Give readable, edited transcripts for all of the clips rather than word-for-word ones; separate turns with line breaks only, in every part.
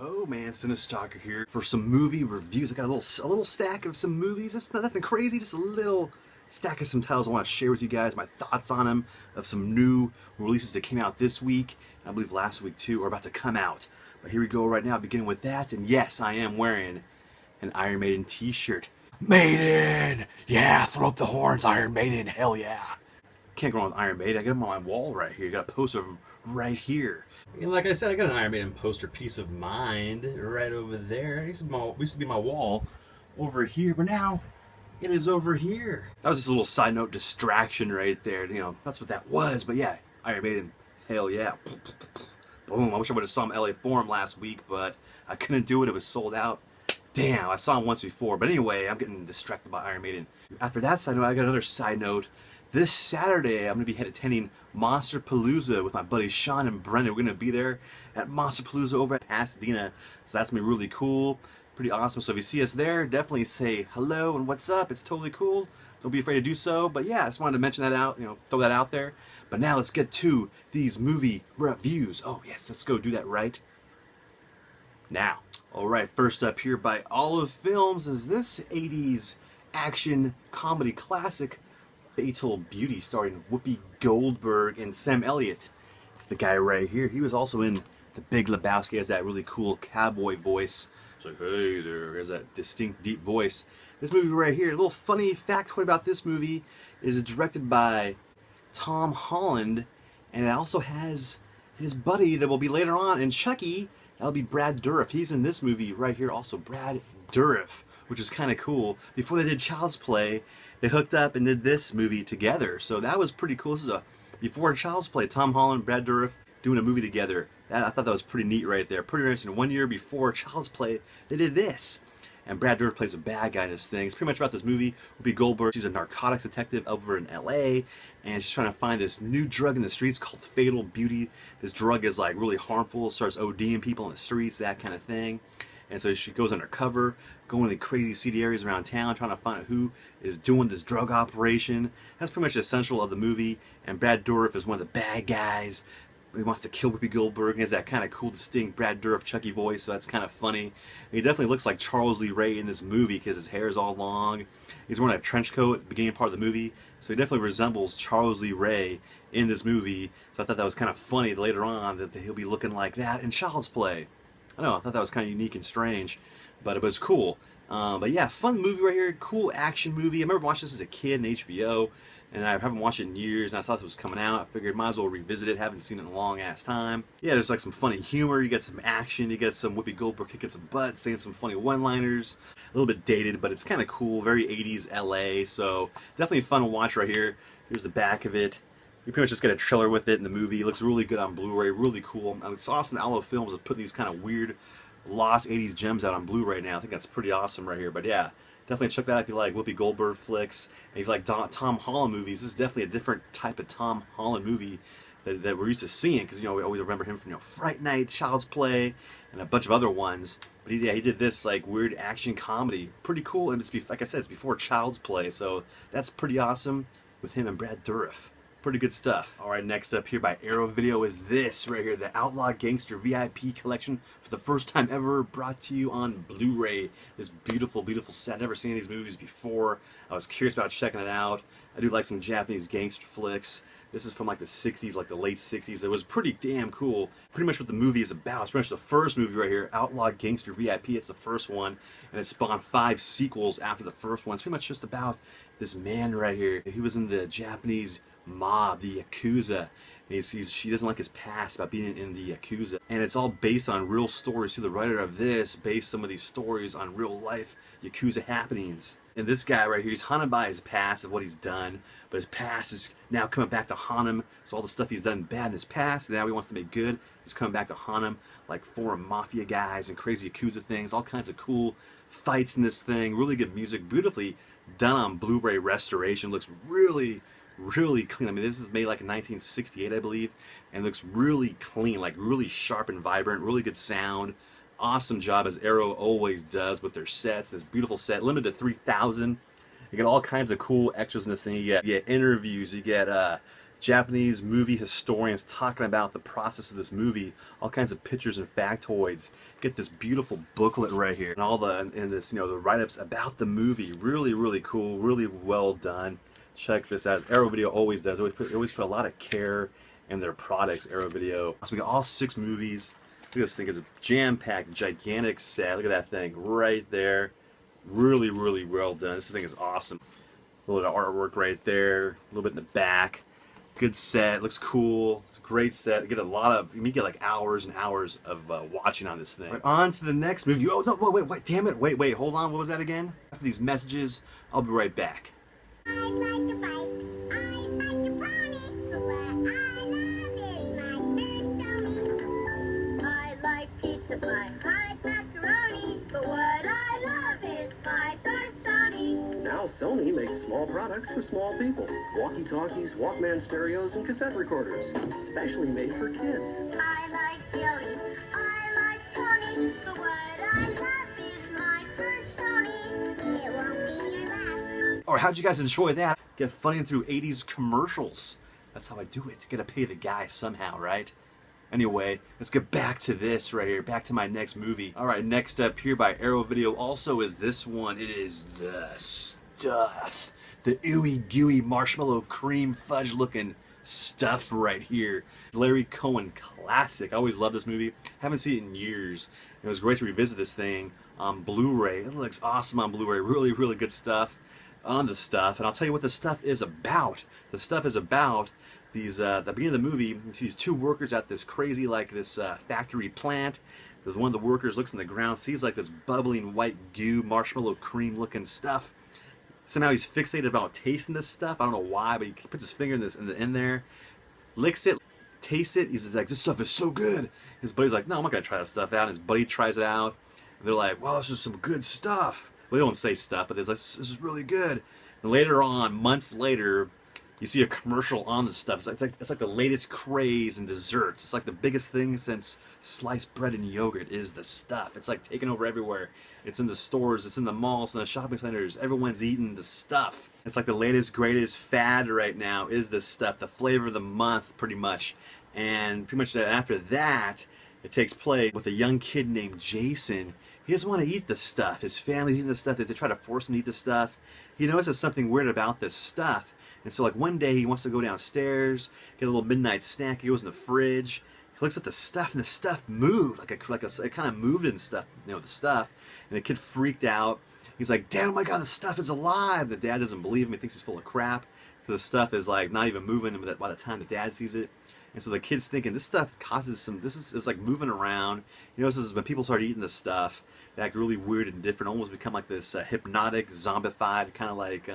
Ho man, CineStalker here for some movie reviews. I got a little stack of some movies. It's nothing crazy, just a little stack of some titles I want to share with you guys, my thoughts on them, of some new releases that came out this week, and I believe last week too, or about to come out. But here we go right now, beginning with that, and yes, I am wearing an Iron Maiden t-shirt. Maiden! Yeah, throw up the horns, Iron Maiden, hell yeah! Can't go wrong with Iron Maiden. I got them on my wall right here. You got a poster of them right here. And like I said, I got an Iron Maiden poster, Piece of Mind, right over there. It used to be my wall over here, but now it is over here. That was just a little side note distraction right there. You know, that's what that was. But yeah, Iron Maiden, hell yeah. Boom. I wish I would have saw him LA Forum last week, but I couldn't do it. It was sold out. Damn, I saw him once before. But anyway, I'm getting distracted by Iron Maiden. After that side note, I got another side note. This Saturday, I'm going to be attending Monsterpalooza with my buddies Sean and Brendan. We're going to be there at Monsterpalooza over at Pasadena. So that's going to be really cool. Pretty awesome. So if you see us there, definitely say hello and what's up. It's totally cool. Don't be afraid to do so. But yeah, I just wanted to mention that out, throw that out there. But now let's get to these movie reviews. Oh yes, let's go do that right now. Alright, first up here by Olive Films is this 80s action comedy classic, Fatal Beauty, starring Whoopi Goldberg and Sam Elliott. It's the guy right here. He was also in The Big Lebowski. He has that really cool cowboy voice. It's like, hey there, he has that distinct, deep voice. This movie right here, a little funny factoid about this movie is it's directed by Tom Holland, and it also has his buddy that will be later on in Chucky. That'll be Brad Dourif. He's in this movie right here also, Brad Dourif, which is kind of cool. Before they did Child's Play, they hooked up and did this movie together. So that was pretty cool. This is a before Child's Play, Tom Holland, Brad Dourif doing a movie together. I thought that was pretty neat right there. Pretty interesting. 1 year before Child's Play, they did this. And Brad Dourif plays a bad guy in this thing. It's pretty much about this movie. Whoopi Goldberg, she's a narcotics detective over in LA, and she's trying to find this new drug in the streets called Fatal Beauty. This drug is like really harmful, starts ODing people in the streets, that kind of thing. And so she goes undercover, going to the crazy seedy areas around town, trying to find out who is doing this drug operation. That's pretty much the essential of the movie. And Brad Dourif is one of the bad guys. He wants to kill Whoopi Goldberg. He has that kind of cool, distinct Brad Dourif Chucky voice, so that's kind of funny. And he definitely looks like Charles Lee Ray in this movie because his hair is all long. He's wearing a trench coat at the beginning part of the movie, so he definitely resembles Charles Lee Ray in this movie. So I thought that was kind of funny later on that he'll be looking like that in Child's Play. I don't know, I thought that was kind of unique and strange, but it was cool. But yeah, fun movie right here, cool action movie. I remember watching this as a kid in HBO, and I haven't watched it in years, and I saw this was coming out. I figured might as well revisit it, haven't seen it in a long ass time. Yeah, there's like some funny humor, you get some action, you get some Whoopi Goldberg kicking some butt, saying some funny one-liners. A little bit dated, but it's kind of cool, very 80s LA, so definitely fun to watch right here. Here's the back of it. You pretty much just get a trailer with it in the movie. It looks really good on Blu-ray, really cool. I mean, it's awesome. Outlaw Films is putting these kind of weird, lost 80s gems out on Blu-ray now. I think that's pretty awesome right here. But yeah, definitely check that out if you like Whoopi Goldberg flicks. And if you like Tom Holland movies, this is definitely a different type of Tom Holland movie that we're used to seeing. Because, we always remember him from, Fright Night, Child's Play, and a bunch of other ones. But he did this, like, weird action comedy. Pretty cool. And it's, like I said, it's before Child's Play. So that's pretty awesome with him and Brad Dourif. Pretty good stuff. Alright, next up here by Arrow Video is this right here, the Outlaw Gangster VIP collection. For the first time ever, brought to you on Blu-ray. This beautiful, beautiful set. I've never seen these movies before. I was curious about checking it out. I do like some Japanese gangster flicks. This is from like the 60s, like the late 60s. It was pretty damn cool. Pretty much what the movie is about. It's pretty much the first movie right here, Outlaw Gangster VIP. It's the first one, and it spawned 5 sequels after the first one. It's pretty much just about this man right here. He was in the Japanese mob, the Yakuza, and she doesn't like his past about being in the Yakuza, and it's all based on real stories. So the writer of this based some of these stories on real life Yakuza happenings. And this guy right here, he's haunted by his past of what he's done, but his past is now coming back to haunt him. So all the stuff he's done bad in his past, and now he wants to make good, is coming back to haunt him, like foreign mafia guys and crazy Yakuza things, all kinds of cool fights in this thing. Really good music, beautifully done on Blu-ray restoration. Looks really clean. I mean, this is made like in 1968, I believe, and looks really clean, like really sharp and vibrant, really good sound. Awesome job, as Arrow always does with their sets. This beautiful set, limited to 3,000. You get all kinds of cool extras in this thing. You get interviews, you get Japanese movie historians talking about the process of this movie, all kinds of pictures and factoids. Get this beautiful booklet right here, and all the and this, you know, the write-ups about the movie. Really, really cool, really well done. Check this out. As Arrow Video always does. They always put a lot of care in their products. Arrow Video. So we got all 6 movies. Look at this thing. It's a jam-packed, gigantic set. Look at that thing right there. Really, really well done. This thing is awesome. A little bit of artwork right there. A little bit in the back. Good set. Looks cool. It's a great set. You get a lot of. You get like hours and hours of watching on this thing. Right, on to the next movie. Oh no! Wait! Damn it! Wait! Hold on. What was that again? After these messages, I'll be right back.
I like a bike, I like a pony, but what I love is my first Sony. I like pizza pie, I like macaroni, but what I love is my first Sony.
Now Sony makes small products for small people. Walkie-talkies, Walkman stereos, and cassette recorders. Specially made for kids.
I like Jody, I like Tony, but what I love is my first Sony. It won't be your last.
Or how'd you guys enjoy that? Get funny through 80s commercials. That's how I do it. Gotta pay the guy somehow, right? Anyway, let's get back to this right here. Back to my next movie. Alright, next up here by Arrow Video also is this one. It is The Stuff. The ooey gooey marshmallow cream fudge looking stuff right here. Larry Cohen classic. I always loved this movie. Haven't seen it in years. It was great to revisit this thing on Blu-ray. It looks awesome on Blu-ray. Really, really good stuff on the stuff. And I'll tell you what the stuff is about. The stuff is about these, at the beginning of the movie, you see these 2 workers at this crazy, like this factory plant. There's one of the workers looks in the ground, sees like this bubbling white goo, marshmallow cream looking stuff. Somehow he's fixated about tasting this stuff. I don't know why, but he puts his finger in there, licks it, tastes it. He's like, this stuff is so good. His buddy's like, no, I'm not gonna try this stuff out. And his buddy tries it out. And they're like, wow, this is some good stuff. Well, they don't say stuff, but they're like, this is really good. And later on, months later, you see a commercial on the stuff. It's like the latest craze in desserts. It's like the biggest thing since sliced bread and yogurt is the stuff. It's like taking over everywhere. It's in the stores, it's in the malls, in the shopping centers. Everyone's eating the stuff. It's like the latest, greatest fad right now is this stuff. The flavor of the month, pretty much. And pretty much after that, it takes place with a young kid named Jason. He doesn't want to eat the stuff. His family's eating the stuff. They try to force him to eat the stuff. He notices something weird about this stuff. And so like one day he wants to go downstairs, get a little midnight snack. He goes in the fridge. He looks at the stuff, and the stuff moved. It kind of moved and stuff, you know, the stuff. And the kid freaked out. He's like, Dad, oh my God, the stuff is alive. The dad doesn't believe him. He thinks he's full of crap. The stuff is like not even moving by the time the dad sees it. And so the kid's thinking, this stuff causes some, this is like moving around. You know, this is when people start eating this stuff, they act really weird and different, almost become like this hypnotic, zombified, kind of like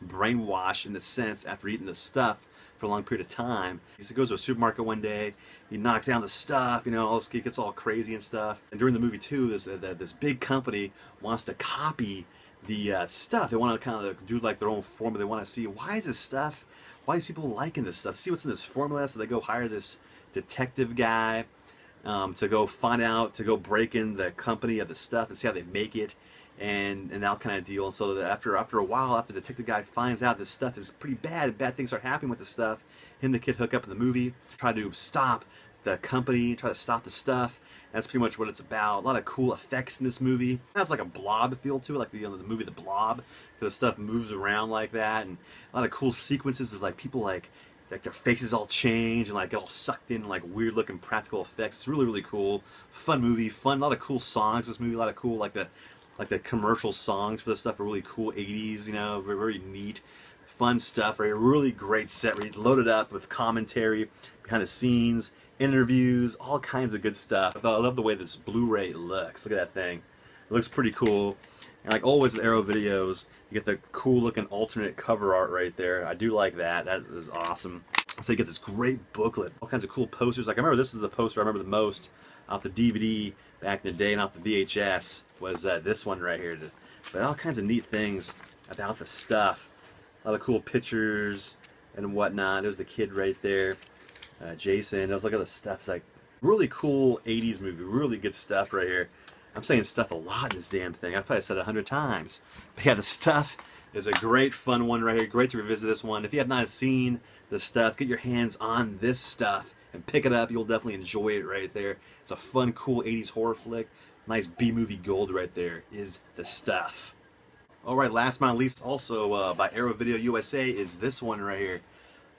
brainwashed in a sense after eating this stuff for a long period of time. He goes to a supermarket one day, he knocks down the stuff, you know, he gets all crazy and stuff. And during the movie too, this big company wants to copy the stuff. They want to kind of do like their own formula. They want to see, why is this stuff, why is people liking this stuff? See what's in this formula. So they go hire this detective guy to go find out, to go break in the company of the stuff and see how they make it, and that kind of deal. And so that after a while, after the detective guy finds out this stuff is pretty bad, bad things start happening with the stuff, him and the kid hook up in the movie, try to stop the company, try to stop the stuff. That's pretty much what it's about. A lot of cool effects in this movie. It has like a blob feel to it, like the movie The Blob, because the stuff moves around like that, and a lot of cool sequences of like people like their faces all change and like get all sucked in, like weird looking practical effects. It's really, really cool. Fun movie, fun. A lot of cool songs. This movie, a lot of cool like the commercial songs for this stuff are really cool. 80s, you know, very, very neat, fun stuff. Right, really great set. Right, loaded up with commentary, behind the scenes, interviews, all kinds of good stuff. I love the way this Blu-ray looks. Look at that thing. It looks pretty cool. And like always with Arrow Videos, you get the cool looking alternate cover art right there. I do like that. That is awesome. So you get this great booklet, all kinds of cool posters. Like I remember this is the poster I remember the most off the DVD back in the day, and off the VHS was this one right here. But all kinds of neat things about the stuff. A lot of cool pictures and whatnot. There's the kid right there. Jason. Let's look at the stuff. It's like really cool 80s movie. Really good stuff right here. I'm saying stuff a lot in this damn thing. I've probably said it 100 times. But yeah, the stuff is a great fun one right here. Great to revisit this one. If you have not seen this stuff, get your hands on this stuff and pick it up. You'll definitely enjoy it right there. It's a fun, cool 80s horror flick. Nice B-movie gold right there is The Stuff. Alright, last but not least, also by Arrow Video USA, is this one right here.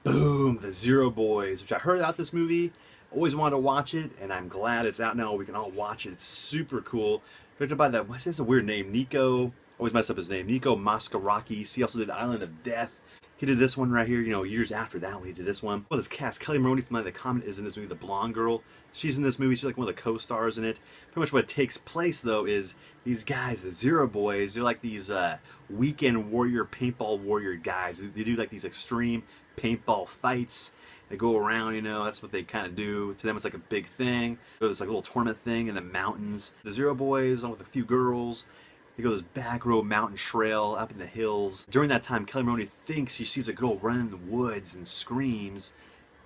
Boom! The Zero Boys, which I heard about this movie. Always wanted to watch it, and I'm glad it's out now. We can all watch it. It's super cool. Directed by that, what's this, a weird name? Nico, always mess up his name. Nico Mascarakis. He also did Island of Death. He did this one right here, you know, years after that when he did this one. Well, this cast, Kelly Maroney from The Comment is in this movie, the blonde girl. She's in this movie. She's like one of the co-stars in it. Pretty much what takes place, though, is these guys, the Zero Boys, they're like these weekend warrior, paintball warrior guys. They do like these extreme paintball fights. They go around, you know, that's what they kind of do. To them, it's like a big thing. Go to this like little tournament thing in the mountains. The Zero Boys, along with a few girls, they go this back road mountain trail up in the hills. During that time, Kelly Maroney thinks she sees a girl running in the woods and screams,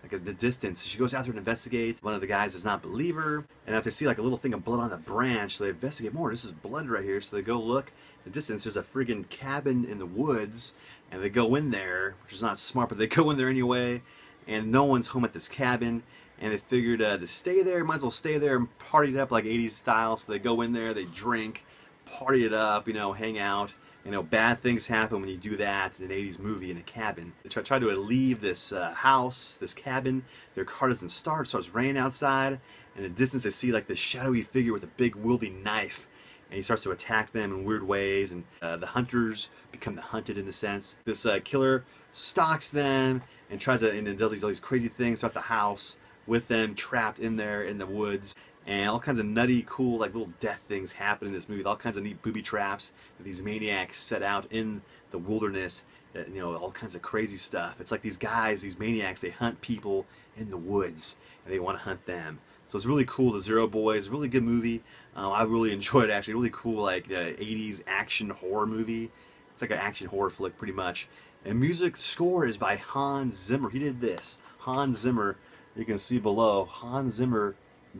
like at the distance. She goes out there and investigates. One of the guys does not believe her, and if they see like a little thing of blood on the branch, so they investigate more. This is blood right here, so they go look. In the distance, there's a friggin' cabin in the woods, and they go in there, which is not smart, but they go in there anyway, and no one's home at this cabin. And they figured to stay there, might as well stay there and party it up like 80s style. So they go in there, they drink, party it up, you know, hang out. You know, bad things happen when you do that in an 80s movie in a cabin. They try to leave this house, this cabin. Their car doesn't start, so it's raining outside. In the distance, they see like this shadowy figure with a big wielding knife. And he starts to attack them in weird ways. And the hunters become the hunted in a sense. This killer stalks them and tries to, and does all these crazy things throughout the house with them trapped in there in the woods. And all kinds of nutty, cool, like little death things happen in this movie. All kinds of neat booby traps that these maniacs set out in the wilderness. You know, all kinds of crazy stuff. It's like these guys, these maniacs, they hunt people in the woods, and they want to hunt them. So it's really cool. The Zero Boys, really good movie. I really enjoyed it, actually. Really cool, like 80s action horror movie. It's like an action horror flick, pretty much. And music score is by Hans Zimmer. He did this. Hans Zimmer, you can see below. Hans Zimmer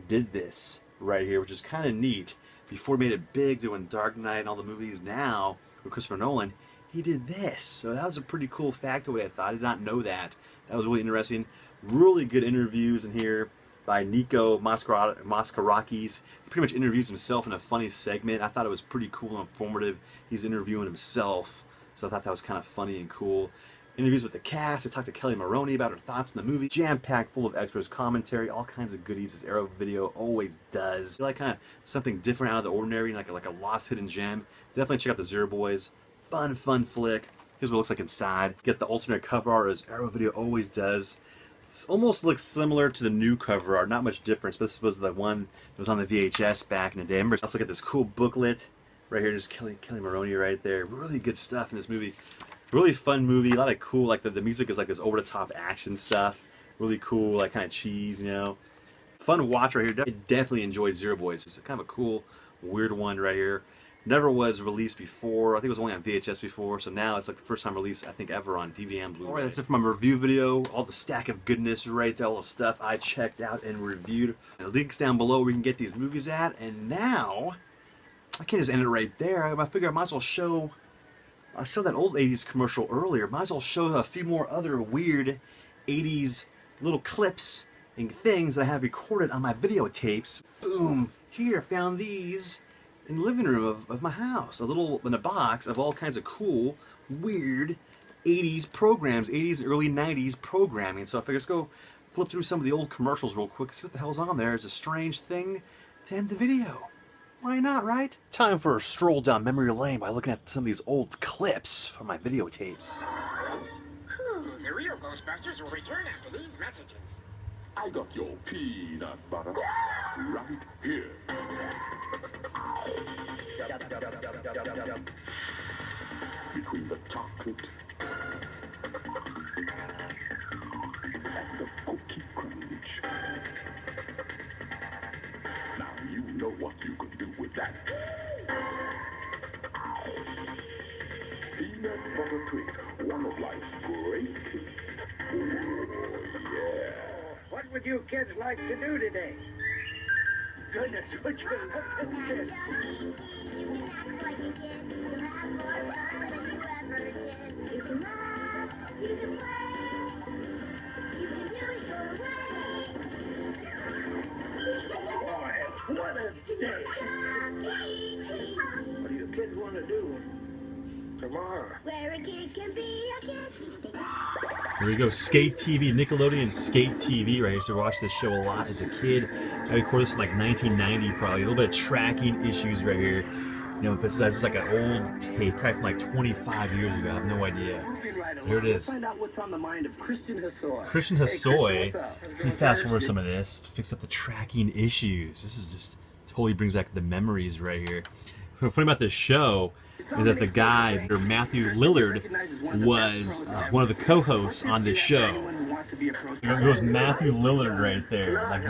did this right here, which is kind of neat. Before he made it big doing Dark Knight and all the movies, now with Christopher Nolan, he did this. So that was a pretty cool factoid, I thought. I did not know that. That was really interesting. Really good interviews in here by Nico Mascarakis. He pretty much interviews himself in a funny segment. I thought it was pretty cool and informative. He's interviewing himself, so I thought that was kind of funny and cool. Interviews with the cast. I talked to Kelly Maroney about her thoughts on the movie. Jam-packed full of extras, commentary, all kinds of goodies, as Arrow Video always does. You like kind of something different out of the ordinary, like a lost hidden gem, definitely check out the Zero Boys. Fun flick. Here's what it looks like inside. Get the alternate cover art, as Arrow Video always does. It almost looks similar to the new cover art, not much difference, but this was the one that was on the VHS back in the day. Remember, also get this cool booklet right here, just Kelly Maroney right there. Really good stuff in this movie. Really fun movie, a lot of cool, like the music is like this over-the-top action stuff. Really cool, like kind of cheese, you know. Fun watch right here. Definitely enjoyed Zero Boys. It's kind of a cool, weird one right here. Never was released before. I think it was only on VHS before, so now it's like the first time released, I think, ever on DVD and Blu-ray. Alright, that's it for my review video. All the stack of goodness right there, all the stuff I checked out and reviewed. And links down below where you can get these movies at. And now, I can't just end it right there. I figure I might as well show... I saw that old 80s commercial earlier. Might as well show a few more other weird 80s little clips and things that I have recorded on my videotapes. Boom! Here, found these in the living room of my house. In a box of all kinds of cool, weird 80s programs, 80s and early 90s programming. So I figured let's go flip through some of the old commercials real quick, see what the hell's on there. It's a strange thing to end the video. Why not, right? Time for a stroll down memory lane by looking at some of these old clips from my videotapes.
The real Ghostbusters will return after these messages.
I got your peanut butter right here. Between the chocolate and the cookie crunch. Now you know what you could do with that. Peanut butter treats, one of life's great treats. Oh, yeah.
What would you kids like to do today? Goodness, would you look at this?
You have what you get, you'll have more fun than you ever person. You can laugh, you can play, you can do it your way.
Boy, what a day. What do you kids want to do tomorrow?
Where a kid can be a kid.
Here we go, Skate TV, Nickelodeon Skate TV right here. So I watched this show a lot as a kid. I recorded this in like 1990 probably. A little bit of tracking issues right here. You know, this is like an old tape, probably from like 25 years ago. I have no idea. Here it is.
Find out what's on the mind of Christian Hosoi.
Christian Hosoi. Let me fast forward some of this. Fix up the tracking issues. This is just totally brings back the memories right here. So funny about this show is that the guy, Matthew Lillard, was one of the co-hosts on this show. There was Matthew Lillard right there, like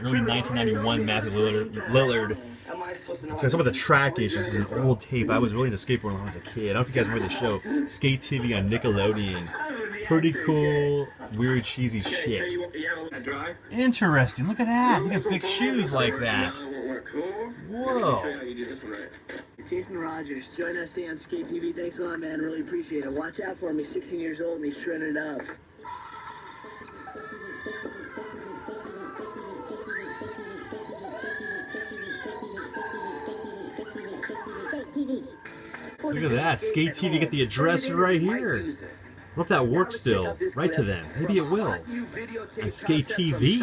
early 1991 Matthew Lillard. So some of the track issues. This is an old tape. I was really into skateboarding when I was a kid. I don't know if you guys remember the show, Skate TV on Nickelodeon. Pretty cool, weird, cheesy shit. Interesting. Look at that. You can fix shoes like that. Whoa.
Jason Rogers, join us on Skate TV. Thanks a lot, man. Really appreciate it. Watch out for him. He's 16 years old and he's shredded up.
Look at that. Skate TV, get the address right here. What if that works still? Write to them. Maybe it will. And Skate TV.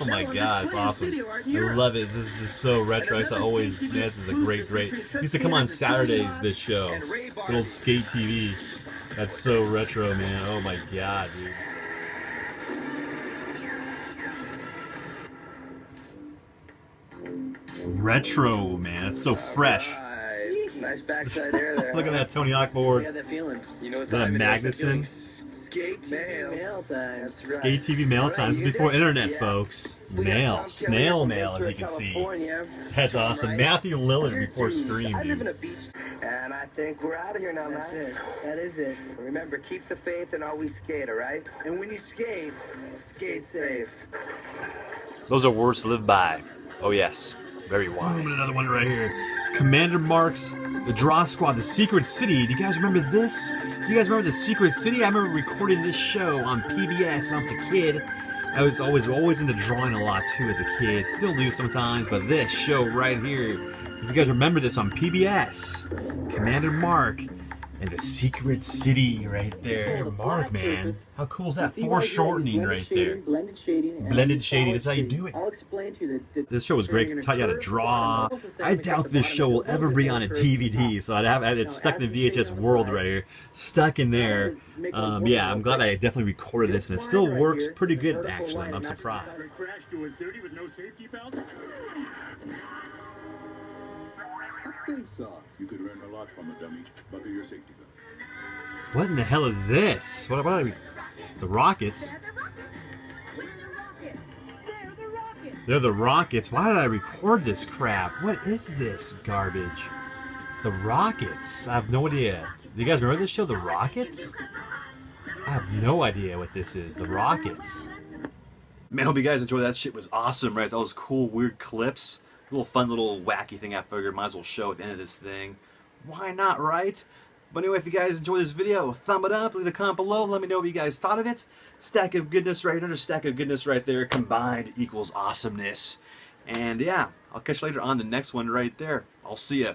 Oh my god, it's awesome. I love it. This is just so retro. I used to always, man, this is a great. It used to come on Saturdays, this show. Good old Skate TV. That's so retro, man. Oh my god, dude. Retro, man. It's so fresh.
Nice backside air there.
Look at that Tony Hawk board.
You have that feeling. You know what
Is that a Magnuson?
Skate TV mail time. That's right.
Skate TV mail time. This is before internet, folks. Mail. Snail mail, as you can see. That's awesome. Matthew Lillard before Scream,
I live in a
dude.
beach. And I think we're out of here now,
That's
man.
it. That is it.
Remember, keep the faith and always skate, all right? And when you skate, skate safe.
Those are words to live by. Oh, yes. Very wise. Boom, another one right here. Commander Marks, The Draw Squad, The Secret City. Do you guys remember this? Do you guys remember The Secret City? I remember recording this show on PBS when I was a kid. I was always into drawing a lot, too, as a kid. Still do sometimes, but this show right here, if you guys remember this on PBS, Commander Mark and The Secret City right there. Mark, man. How cool is that? Foreshortening right there.
Blended shading.
Blended shading. That's how you do it.
I'll explain to you that
This show was great. It taught you how to draw. I doubt this show will ever be on a DVD, so it's stuck in the VHS world right here. Stuck in there. Yeah, I'm glad I definitely recorded this, and it still works pretty good, actually. I'm surprised.
Crash doing 30 with no safety belt?
Face off. You could learn a lot from a dummy. Buckle your safety belt.
What in the hell is this? What are we? The Rockets? They're the Rockets. Why did I record this crap? What is this garbage? The Rockets. I have no idea. Do you guys remember this show, The Rockets? I have no idea what this is. The Rockets. Man, I hope you guys enjoyed that. Shit was awesome, right? All those cool, weird clips. A little fun, little wacky thing I figured might as well show at the end of this thing. Why not, right? But anyway, if you guys enjoyed this video, thumb it up, leave a comment below, let me know what you guys thought of it. Stack of goodness right under, stack of goodness right there, combined equals awesomeness. And yeah, I'll catch you later on the next one right there. I'll see ya.